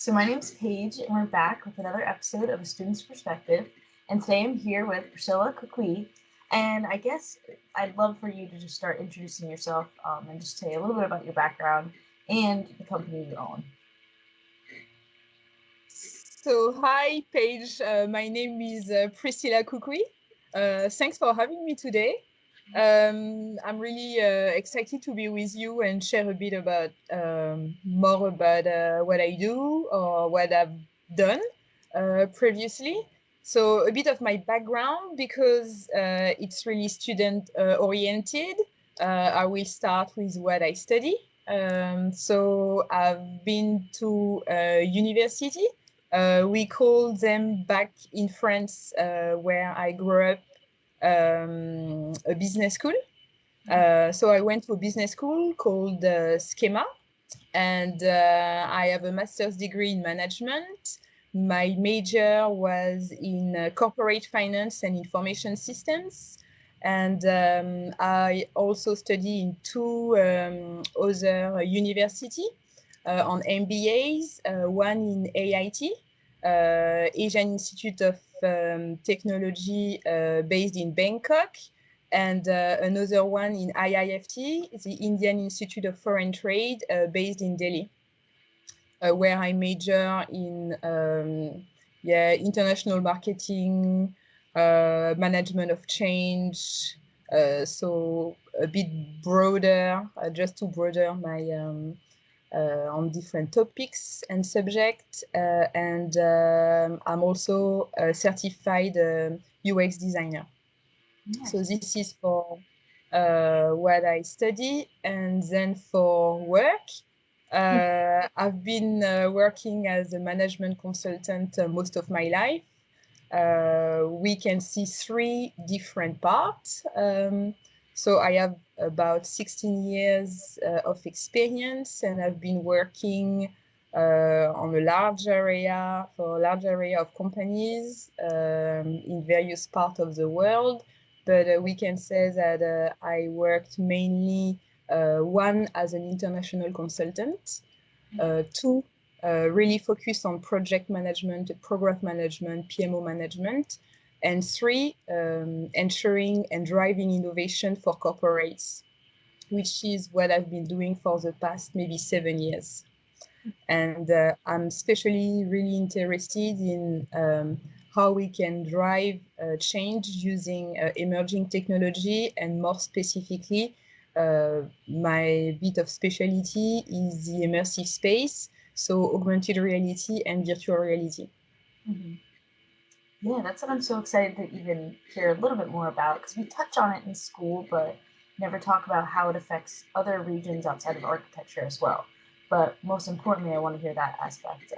So my name's Paige, and we're back with another episode of A Student's Perspective. And today I'm here with Priscilla Kukui. And I guess I'd love for you to just start introducing yourself and just say a little bit about your background and the company you own. So, hi, Paige. My name is Priscilla Kukui. Thanks for having me today. I'm really excited to be with you and share a bit about more about what I do or what I've done previously. So, a bit of my background because it's really student oriented. I will start with what I study. So, I've been to university. We call them back in France, where I grew up, a business school. So I went to a business school called Schema, and I have a master's degree in management. My major was in corporate finance and information systems. And I also study in two other university on MBAs, one in AIT, Asian Institute of Technology, based in Bangkok, and another one in IIFT, the Indian Institute of Foreign Trade, based in Delhi, where I major in international marketing, management of change. So a bit broader, just to broaden my on different topics and subjects. And I'm also a certified UX designer. Nice. So this is for what I study, and then for work, I've been working as a management consultant most of my life. We can see three different parts. So I have about 16 years of experience, and I've been working on a large area of companies in various parts of the world. But we can say that I worked mainly, one, as an international consultant, two, really focused on project management, program management, PMO management, and three, ensuring and driving innovation for corporates, which is what I've been doing for the past maybe 7 years. And I'm especially really interested in how we can drive change using emerging technology, and more specifically, my bit of specialty is the immersive space, so augmented reality and virtual reality. Mm-hmm. Yeah, that's what I'm so excited to even hear a little bit more about because we touch on it in school, but never talk about how it affects other regions outside of architecture as well. But most importantly, I want to hear that aspect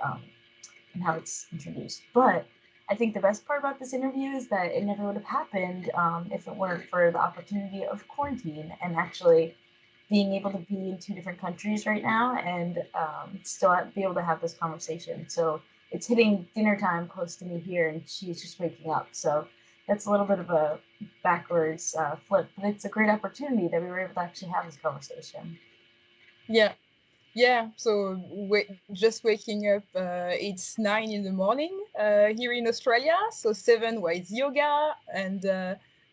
and how it's introduced. But I think the best part about this interview is that it never would have happened if it weren't for the opportunity of quarantine and actually being able to be in two different countries right now and still be able to have this conversation. So it's hitting dinner time close to me here, and she's just waking up. So that's a little bit of a backwards flip, but it's a great opportunity that we were able to actually have this conversation. Yeah. Yeah, so just waking up, it's 9 in the morning here in Australia. So 7 was yoga, and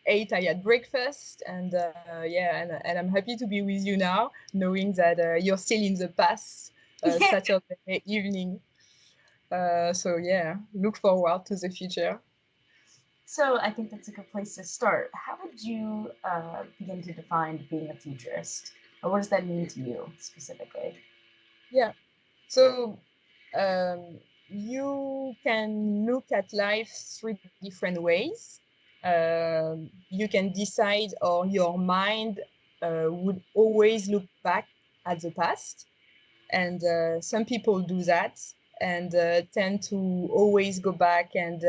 8 I had breakfast, and and I'm happy to be with you now, knowing that you're still in the past, Yeah. Saturday evening. So yeah, look forward to the future. So I think that's a good place to start. How would you begin to define being a futurist? Or what does that mean to you specifically? Yeah. So you can look at life three different ways. You can decide, or your mind would always look back at the past. And some people do that, and tend to always go back. And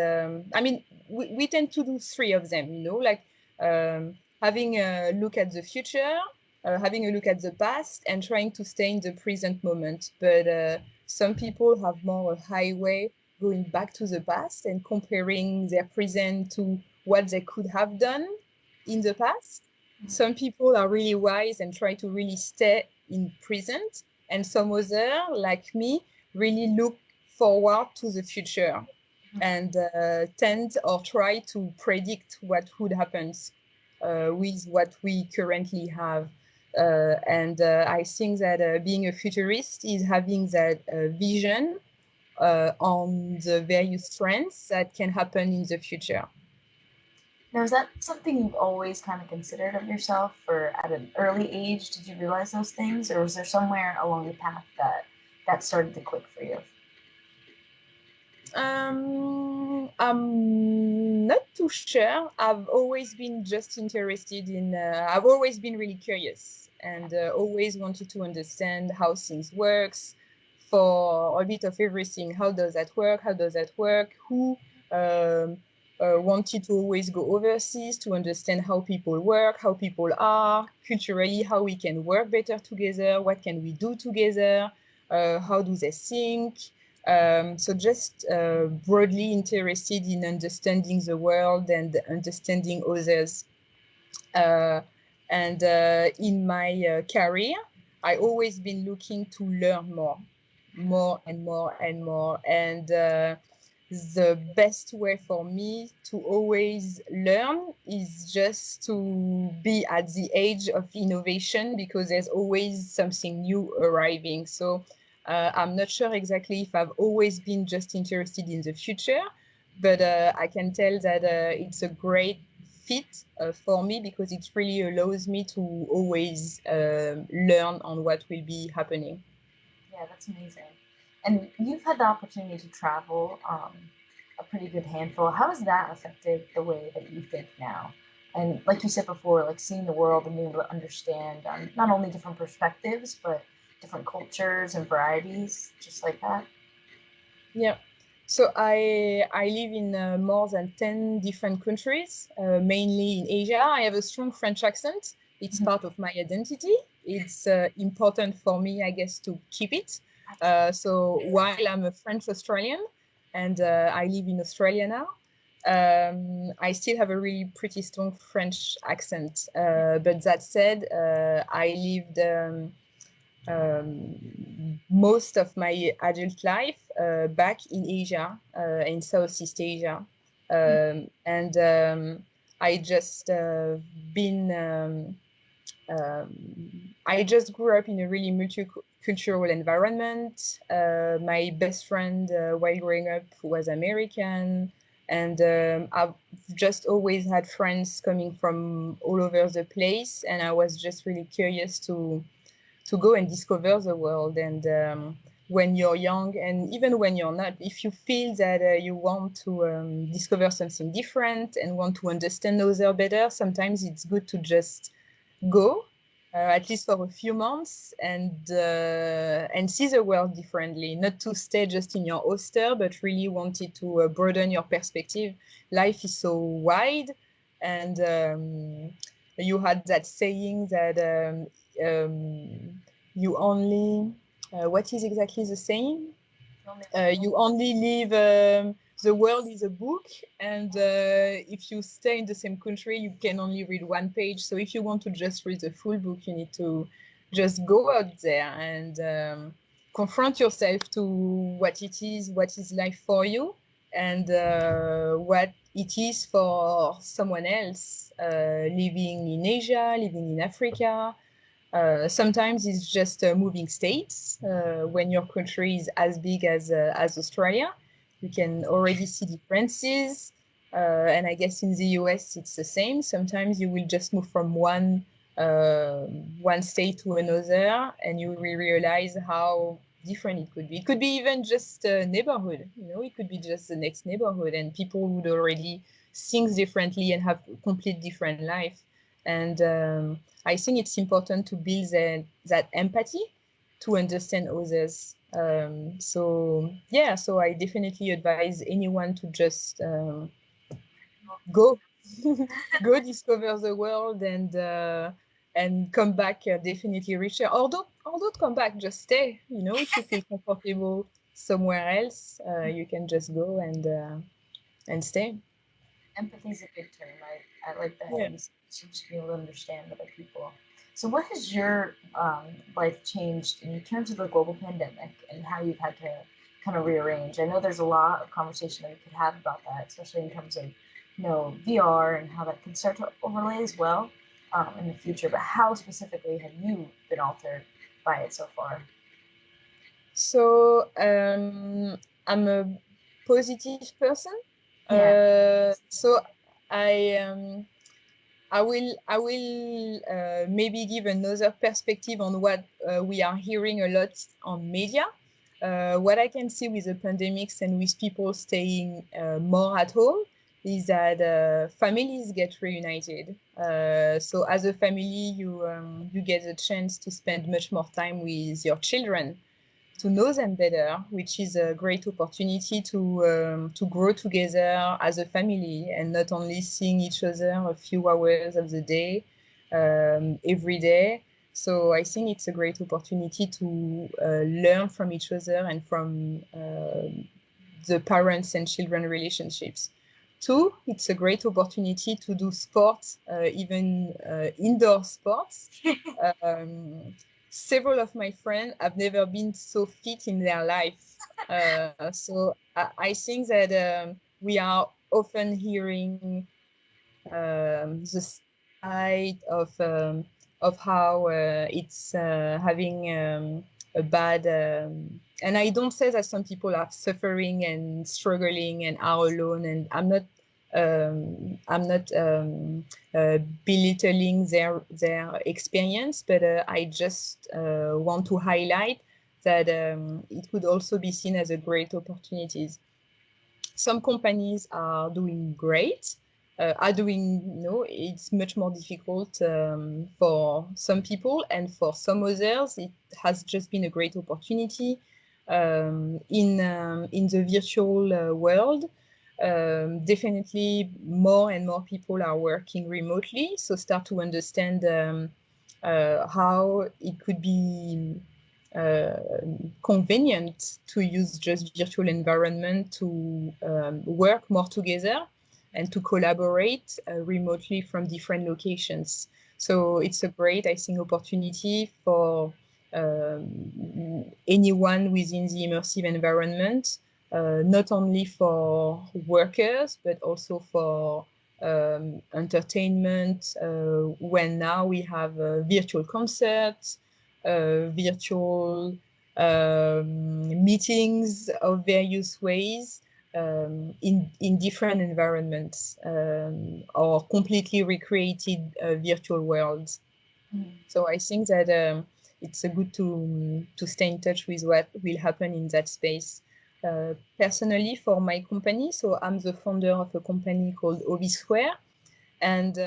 I mean, we tend to do three of them, like having a look at the future, having a look at the past, and trying to stay in the present moment. But some people have more a highway going back to the past and comparing their present to what they could have done in the past. Some people are really wise and try to really stay in present, and some other, like me, really look forward to the future and tend or try to predict what would happen with what we currently have. And I think that being a futurist is having that vision on the various trends that can happen in the future. Now, is that something you've always kind of considered of yourself, or at an early age did you realize those things, or was there somewhere along the path that that started to click for you? I'm not too sure. I've always been just interested in, I've always been really curious and always wanted to understand how things works for a bit of everything. How does that work? How does that work? Who wanted to always go overseas to understand how people work, how people are, culturally, how we can work better together, what can we do together, how do they think? So just broadly interested in understanding the world and understanding others. Uh, and in my career, I always been looking to learn more and more and more. And the best way for me to always learn is just to be at the age of innovation because there's always something new arriving. So I'm not sure exactly if I've always been just interested in the future, but I can tell that it's a great fit for me because it really allows me to always learn on what will be happening. Yeah, that's amazing. And you've had the opportunity to travel a pretty good handful. How has that affected the way that you think now? And like you said before, like seeing the world and being able to understand not only different perspectives, but different cultures and varieties, just like that. Yeah. So I live in more than 10 different countries, mainly in Asia. I have a strong French accent. It's Mhm. part of my identity. It's important for me, I guess, to keep it. So while I'm a French Australian and I live in Australia now, I still have a really pretty strong French accent. But that said, I lived most of my adult life back in Asia, in Southeast Asia. And I just been, I just grew up in a really multicultural environment. My best friend while growing up was American. And I've just always had friends coming from all over the place. And I was just really curious to go and discover the world. And when you're young, and even when you're not, if you feel that you want to discover something different and want to understand others better, sometimes it's good to just go, at least for a few months, and see the world differently. Not to stay just in your oyster, but really wanted to broaden your perspective. Life is so wide, and you had that saying that you only what is exactly the saying? You only live the world is a book, and if you stay in the same country you can only read one page. So if you want to just read the full book, you need to just go out there and confront yourself to what is life for you, and what it is for someone else living in Asia, living in Africa. Sometimes it's just moving states. When your country is as big as Australia, you can already see differences. And I guess in the US it's the same. Sometimes you will just move from one state to another, and you will realize how different it could be. It could be even just a neighborhood. You know, it could be just the next neighborhood, and people would already think differently and have a complete different life. And I think it's important to build that empathy to understand others. So yeah, so I definitely advise anyone to just go, go discover the world, and come back definitely richer. Or don't come back, just stay. You know, if you feel comfortable somewhere else, you can just go and stay. Empathy is a good term. I like that. Yeah. You should just be able to understand other people. So, what has your life changed in terms of the global pandemic and how you've had to kind of rearrange? I know there's a lot of conversation that we could have about that, especially in terms of VR and how that can start to overlay as well in the future. But how specifically have you been altered by it so far? So I'm a positive person. Yeah. So I will maybe give another perspective on what we are hearing a lot on media. What I can see with the pandemics and with people staying more at home is that families get reunited. So as a family, you get the chance to spend much more time with your children, to know them better, which is a great opportunity to grow together as a family and not only seeing each other a few hours of the day every day. So I think it's a great opportunity to learn from each other and from the parents and children relationships. Two, it's a great opportunity to do sports, even indoor sports. Several of my friends have never been so fit in their life. So I think that we are often hearing the side of how it's having a bad. And I don't say that some people are suffering and struggling and are alone. And I'm not belittling their experience, but I just want to highlight that it could also be seen as a great opportunities. Some companies are doing great, it's much more difficult for some people, and for some others, it has just been a great opportunity in the virtual world. Definitely more and more people are working remotely, so start to understand how it could be convenient to use just virtual environment to work more together and to collaborate remotely from different locations. So it's a great, I think, opportunity for anyone within the immersive environment, not only for workers, but also for entertainment, when now we have virtual concerts, virtual meetings of various ways in different environments, or completely recreated virtual worlds. So I think that it's good to stay in touch with what will happen in that space. Personally, for my company, so I'm the founder of a company called Ovi Square, and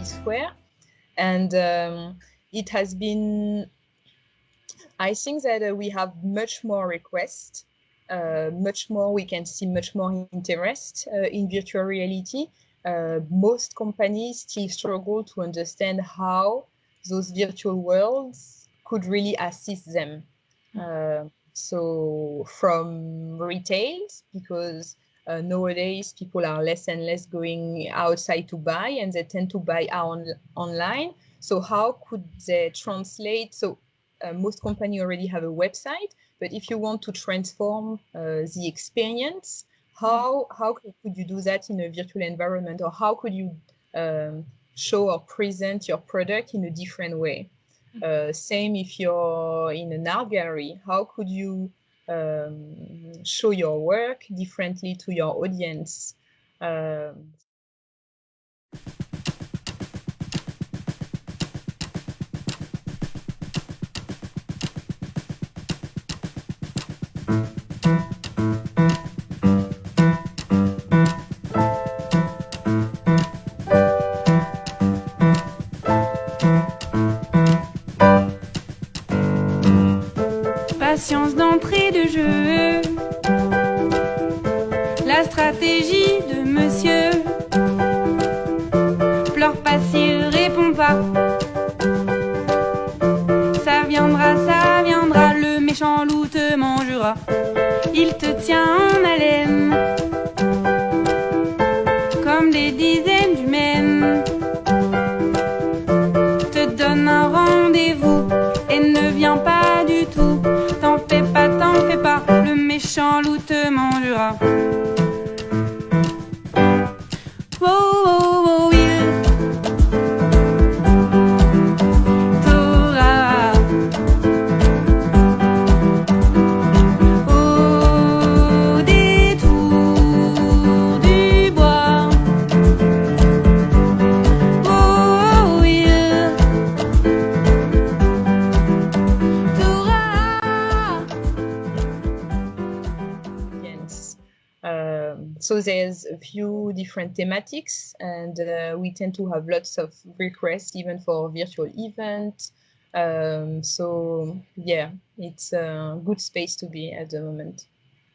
Square, and it has been, I think that we have much more requests, much more, we can see much more interest in virtual reality. Most companies still struggle to understand how those virtual worlds could really assist them. So from retail, because nowadays people are less and less going outside to buy, and they tend to buy online. So how could they translate? So most companies already have a website, but if you want to transform the experience, how could you do that in a virtual environment, or how could you show or present your product in a different way? Same if you're in an art gallery, how could you show your work differently to your audience? Patience d'entrée de jeu, la stratégie de monsieur. Pleure pas s'il répond pas. Ça viendra, le méchant loup te mangera. Il te tient en haleine, comme des dizaines d'humaines. Te donne un rendez-vous et ne vient pas du tout. T'en fais pas, le méchant loup te mangera. Oh, oh, oh, il t'aura. Au détour du bois. Oh, il t'aura. Yes. So there's a few different thematics, and we tend to have lots of requests even for virtual events. So yeah, it's a good space to be at the moment.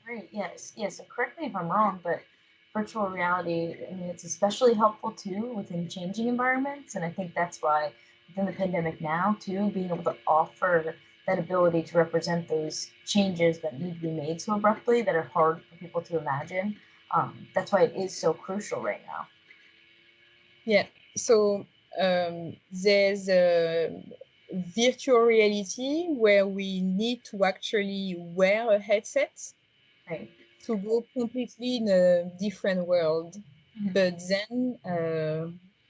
Great. Yes. Yes. So correct me if I'm wrong, but virtual reality, I mean, it's especially helpful too within changing environments. And I think that's why within the pandemic now, too, being able to offer that ability to represent those changes that need to be made so abruptly that are hard for people to imagine. That's why it is so crucial right now. Yeah. So there's a virtual reality where we need to actually wear a headset Right. to go completely in a different world. Mhm. But then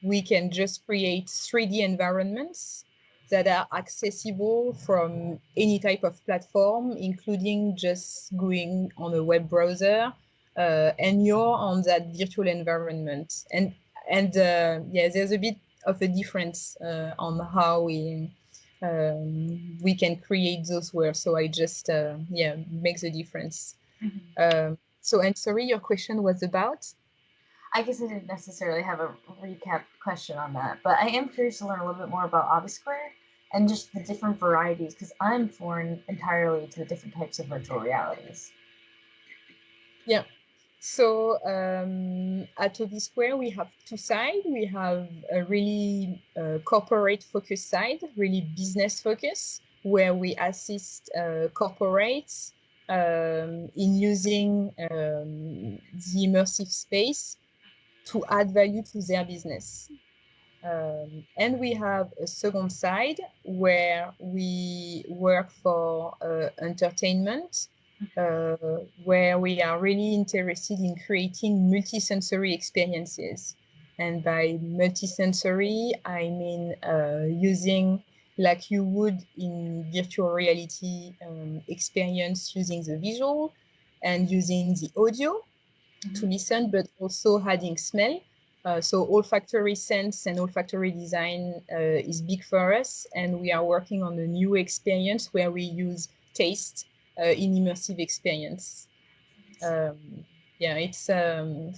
we can just create 3D environments that are accessible from any type of platform, including just going on a web browser, and you're on that virtual environment. Yeah, there's a bit of a difference on how we can create those words. So I just make the difference. So, and sorry, your question was about? I guess I didn't necessarily have a recap question on that, but I am curious to learn a little bit more about Obisquare and just the different varieties because I'm foreign entirely to the different types of virtual realities. Yeah. So at Obi Square, we have two sides. We have a really corporate focus side, really business focus, where we assist corporates in using the immersive space to add value to their business. And we have a second side where we work for entertainment, where we are really interested in creating multisensory experiences. And by multisensory, I mean using, like you would in virtual reality experience, using the visual and using the audio to listen, but also adding smell. So olfactory sense and olfactory design is big for us, and we are working on a new experience where we use taste in immersive experience. Yeah, it's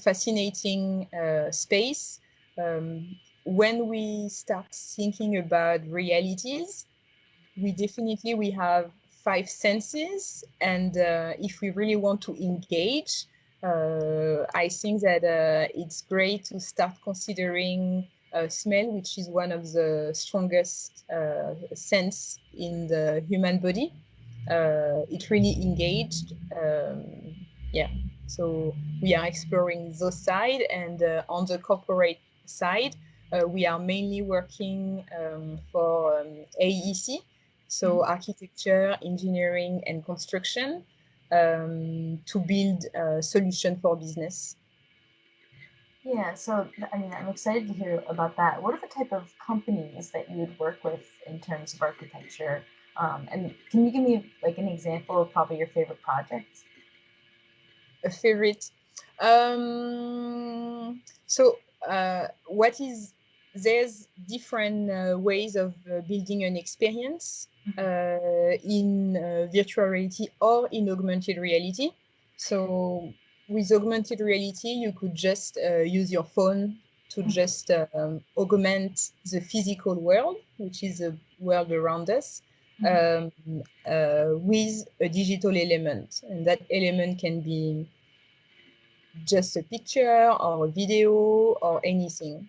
fascinating space. When we start thinking about realities, we have five senses, and if we really want to engage, I think that it's great to start considering smell, which is one of the strongest sense in the human body. it really engaged. Yeah, so we are exploring those side, and on the corporate side, we are mainly working for AEC, so architecture, engineering, and construction, to build a solution for business. Yeah, so I mean, I'm excited to hear about that. What are the type of companies that you would work with in terms of architecture? And can you give me like an example of probably your favorite projects? A favorite. So what is there's different ways of building an experience in virtual reality or in augmented reality. So with augmented reality, you could just use your phone to just augment the physical world, which is the world around us, with a digital element. And that element can be just a picture or a video or anything.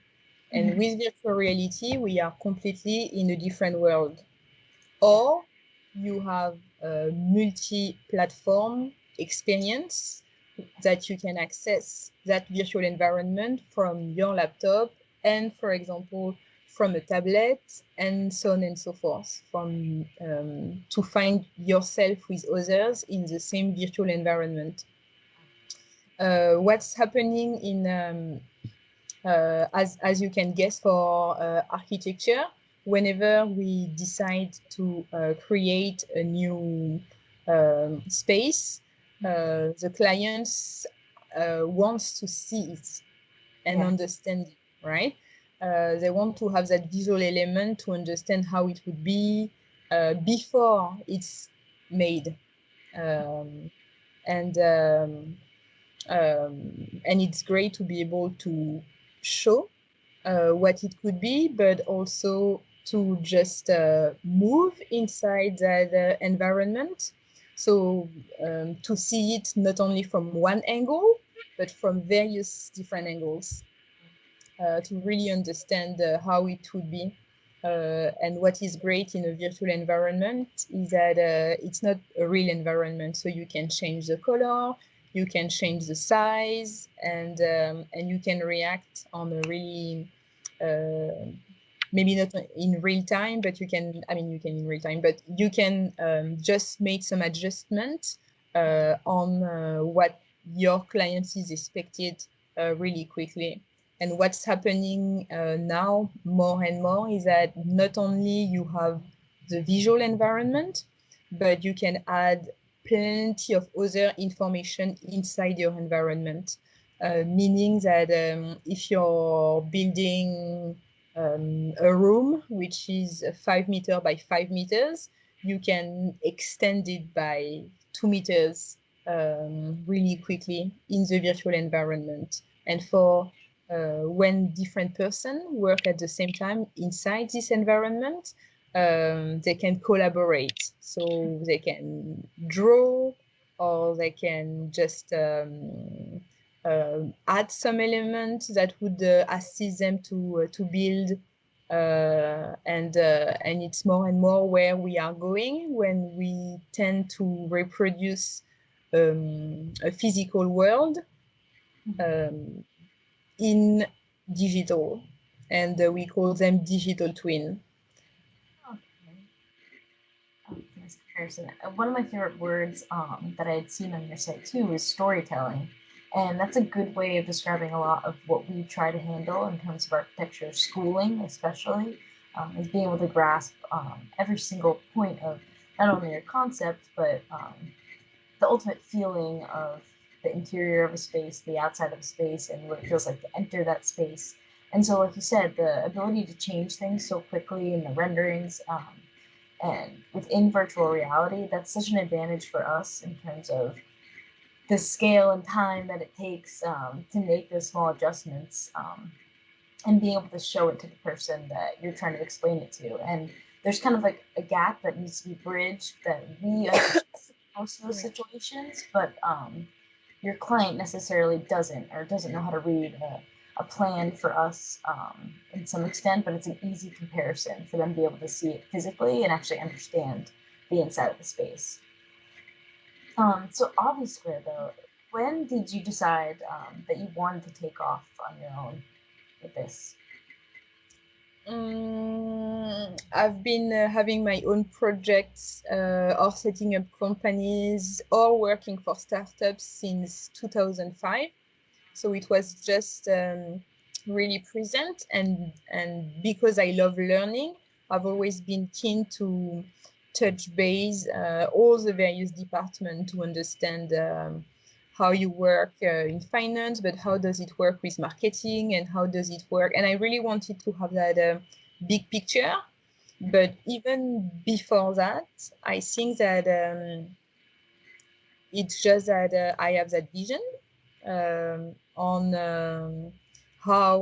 And with virtual reality, we are completely in a different world. Or you have a multi-platform experience that you can access that virtual environment from your laptop and, for example, from a tablet, and so on and so forth, from to find yourself with others in the same virtual environment. What's happening in as you can guess for architecture, whenever we decide to create a new space, the clients wants to see it and understand it, right? They want to have that visual element to understand how it would be before it's made. Um, and and it's great to be able to show what it could be, but also to just move inside that environment. So to see it not only from one angle, but from various different angles, to really understand how it would be. And what is great in a virtual environment is that it's not a real environment, so you can change the color, you can change the size, and you can react on a really maybe not in real time, but you can in real time, but you can just make some adjustment on what your client is expected really quickly. And what's happening now more and more is that not only you have the visual environment, but you can add plenty of other information inside your environment. Meaning that if you're building a room which is 5 meters by 5 meters, you can extend it by 2 meters really quickly in the virtual environment. And for when different persons work at the same time inside this environment, they can collaborate. So they can draw, or they can just add some elements that would assist them to build. And it's more and more where we are going when we tend to reproduce a physical world in digital, and we call them digital twin. Nice comparison. One of my favorite words that I had seen on your site too is storytelling. And that's a good way of describing a lot of what we try to handle in terms of architecture schooling, especially, is being able to grasp every single point of not only your concept, but the ultimate feeling of the interior of a space, the outside of a space, and what it feels like to enter that space. And so, like you said, the ability to change things so quickly in the renderings, and within virtual reality, that's such an advantage for us in terms of the scale and time that it takes to make those small adjustments, and being able to show it to the person that you're trying to explain it to. And there's kind of like a gap that needs to be bridged that we understand most of those situations, but your client necessarily doesn't, or doesn't know how to read a plan for us in some extent, but it's an easy comparison for them to be able to see it physically and actually understand the inside of the space. So obviously, though, when did you decide that you wanted to take off on your own with this? I've been having my own projects or setting up companies or working for startups since 2005. So it was just really present, and because I love learning, I've always been keen to touch base all the various departments to understand how you work in finance, but how does it work with marketing and how does it work? And I really wanted to have that big picture. But even before that, I think that it's just that I have that vision on how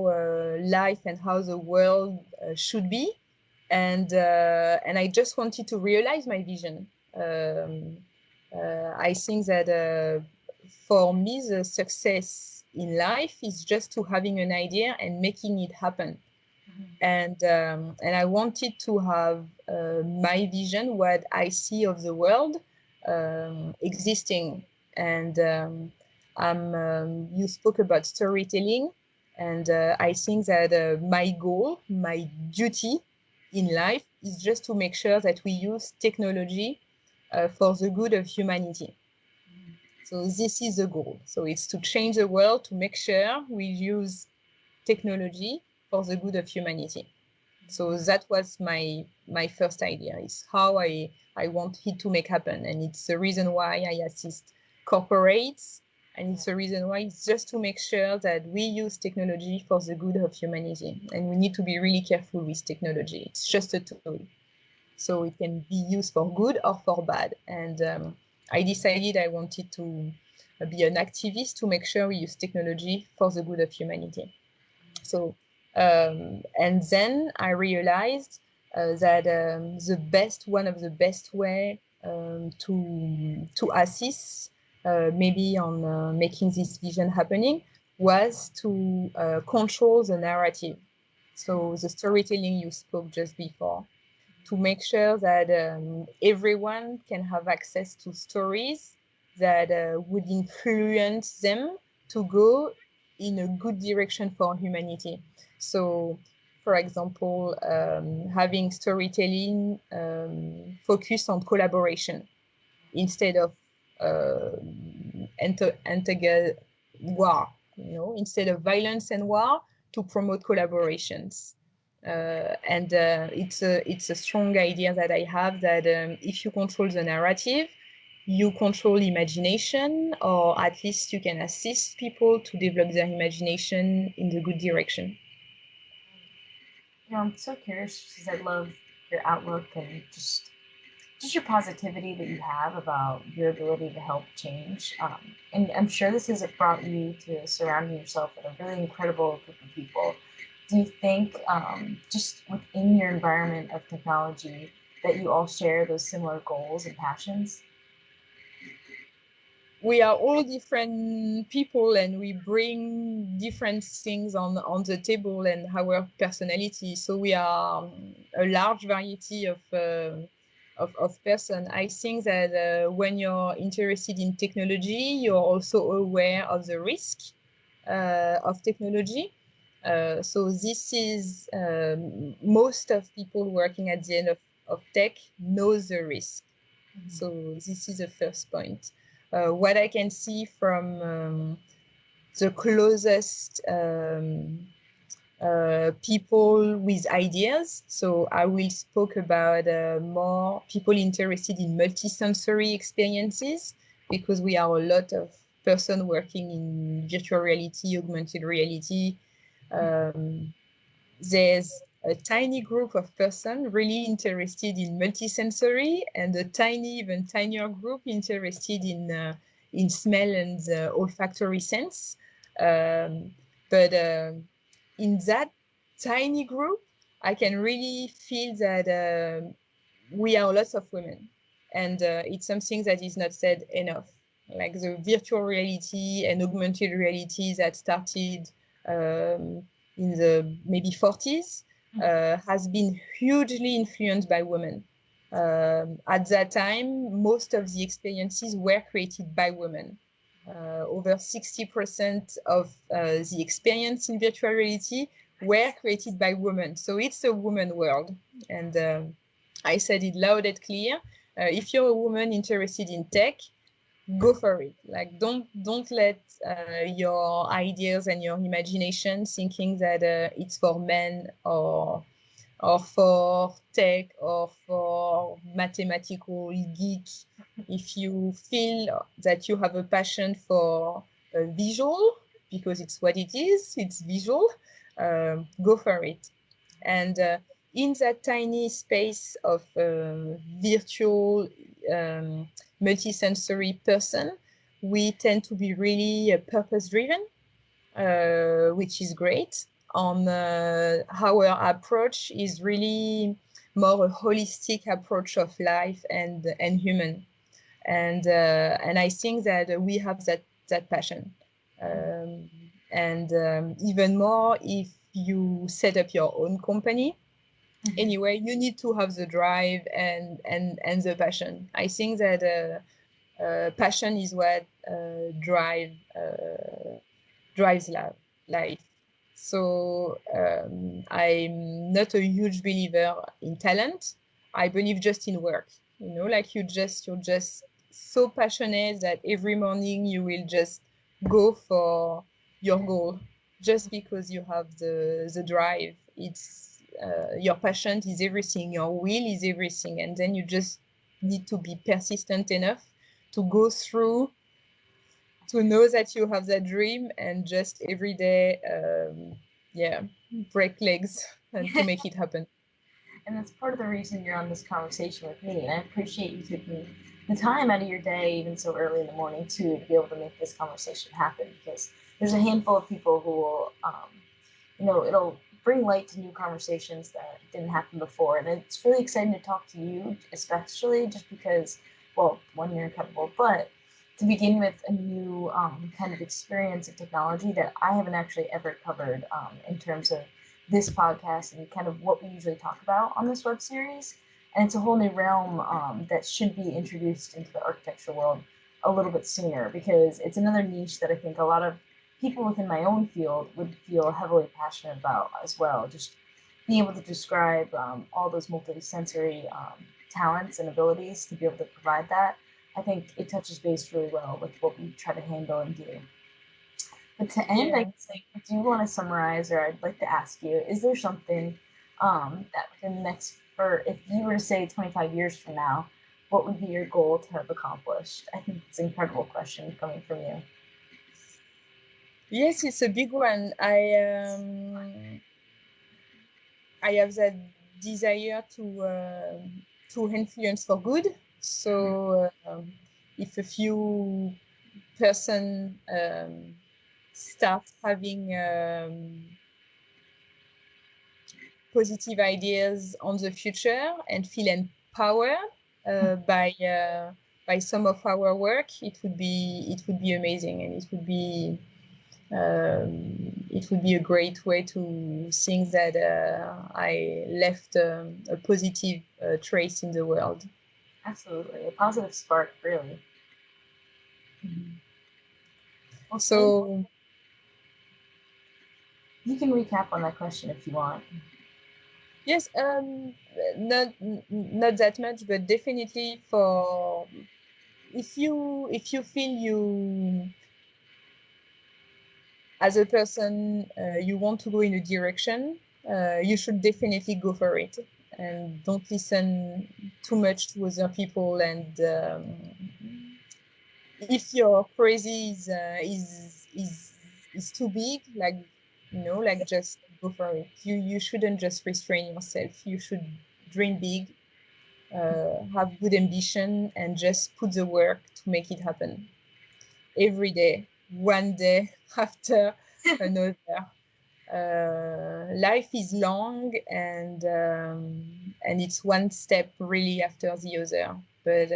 life and how the world should be, and I just wanted to realize my vision. I think that for me, the success in life is just to having an idea and making it happen. And I wanted to have my vision, what I see of the world existing. And you spoke about storytelling, and I think that my goal, my duty in life is just to make sure that we use technology for the good of humanity. So this is the goal. So it's to change the world, to make sure we use technology for the good of humanity. So that was my first idea, is how I want it to make happen. And it's the reason why I assist corporates, and it's the reason why it's just to make sure that we use technology for the good of humanity. And we need to be really careful with technology. It's just a tool. So it can be used for good or for bad. And I decided I wanted to be an activist to make sure we use technology for the good of humanity. So, and then I realized that one of the best way to assist maybe on making this vision happening was to control the narrative. So the storytelling you spoke just before, to make sure that everyone can have access to stories that would influence them to go in a good direction for humanity. So, for example, having storytelling focused on collaboration instead of war, instead of violence and war, to promote collaborations. And it's a strong idea that I have, that if you control the narrative, you control imagination, or at least you can assist people to develop their imagination in the good direction. I'm so curious because I love your outlook and just your positivity that you have about your ability to help change. And I'm sure this has brought you to surrounding yourself with a really incredible group of people. Do you think, just within your environment of technology, that you all share those similar goals and passions? We are all different people, and we bring different things on the table and our personality. So we are a large variety of person. I think that when you're interested in technology, you're also aware of the risk of technology. So this is most of people working at the end of tech knows the risk. So this is the first point. What I can see from the closest people with ideas. So I will speak about more people interested in multisensory experiences, because we are a lot of person working in virtual reality, augmented reality. There's a tiny group of person really interested in multisensory, and a tiny, even tinier group interested in smell and olfactory sense. But in that tiny group, I can really feel that we are lots of women, and it's something that is not said enough. Like the virtual reality and augmented reality that started in the maybe 40s has been hugely influenced by women. At that time, most of the experiences were created by women. Over 60% of the experience in virtual reality were created by women. So it's a woman world. And I said it loud and clear. If you're a woman interested in tech, go for it. Like, don't let your ideas and your imagination thinking that it's for men or for tech or for mathematical geek. If you feel that you have a passion for visual, because it's what it is, it's visual, go for it. And in that tiny space of virtual multisensory person, we tend to be really purpose-driven, which is great. Our approach is really more a holistic approach of life and human, and I think that we have that passion, and even more if you set up your own company. Anyway, you need to have the drive and the passion. I think that passion is what drives life. So I'm not a huge believer in talent. I believe just in work. You know, like you're just so passionate that every morning you will just go for your goal just because you have the drive. It's your passion is everything, your will is everything, and then you just need to be persistent enough to go through, to know that you have that dream, and just every day break legs and to make it happen. And that's part of the reason you're on this conversation with me. And I appreciate you taking the time out of your day, even so early in the morning, too, to be able to make this conversation happen. Because there's a handful of people who will, it'll bring light to new conversations that didn't happen before. And it's really exciting to talk to you, especially just because, well, one, you're incredible, but to begin with a new kind of experience of technology that I haven't actually ever covered in terms of this podcast and kind of what we usually talk about on this web series. And it's a whole new realm that should be introduced into the architecture world a little bit sooner, because it's another niche that I think a lot of people within my own field would feel heavily passionate about as well. Just being able to describe all those multi-sensory talents and abilities to be able to provide that. I think it touches base really well with what we try to handle and do. But to end, I guess I do want to summarize, or I'd like to ask you, is there something that within the next, or if you were to say 25 years from now, what would be your goal to have accomplished? I think it's an incredible question coming from you. Yes, it's a big one. I have that desire to influence for good. So if a few person start having positive ideas on the future and feel empowered by some of our work, it would be amazing, and it would be a great way to think that I left a positive trace in the world. Absolutely, a positive spark, really. Well, so you can recap on that question if you want. Yes, not that much, but definitely for if you feel you as a person you want to go in a direction, you should definitely go for it, and don't listen too much to other people. And if your crazy is too big, like, you know, like, just go for it. You shouldn't just restrain yourself. You should dream big, have good ambition, and just put the work to make it happen every day, one day after another. Life is long, and it's one step really after the other. But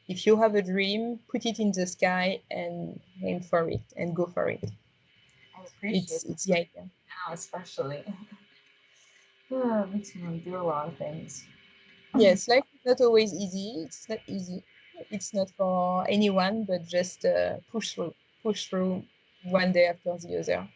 if you have a dream, put it in the sky and aim for it and go for it. I appreciate it's the idea. Now, especially. It makes me want to do a lot of things. Yes, life is not always easy. It's not easy. It's not for anyone, but just push through one day after the other.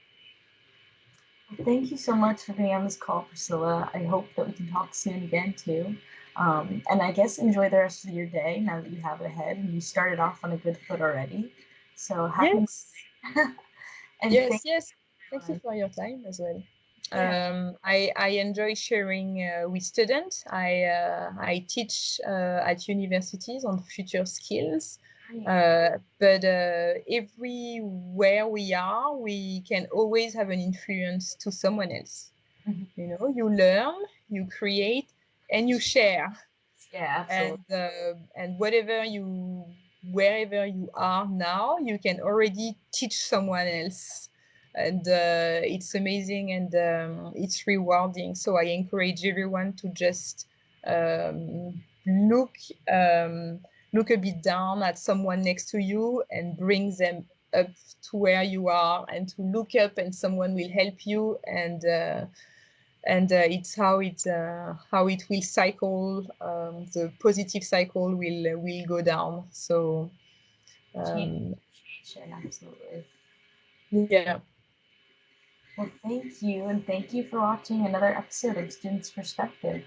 Well, thank you so much for being on this call, Priscilla. I hope that we can talk soon again too. And I guess enjoy the rest of your day now that you have it ahead and you started off on a good foot already. So happy Yes, and yes, thank yes. Thank you for your time as well. yeah. I enjoy sharing with students. I teach at universities on future skills. Great. But everywhere we are, we can always have an influence to someone else. Mhm. You know, you learn, you create, and you share. Yeah, absolutely. And wherever you are now, you can already teach someone else, and it's amazing, and it's rewarding. So I encourage everyone to just um, look um, look a bit down at someone next to you and bring them up to where you are, and to look up and someone will help you, and it's how it will cycle. The positive cycle will go down. So Change um, appreciation, absolutely. yeah. Well, thank you, and thank you for watching another episode of Students Perspective.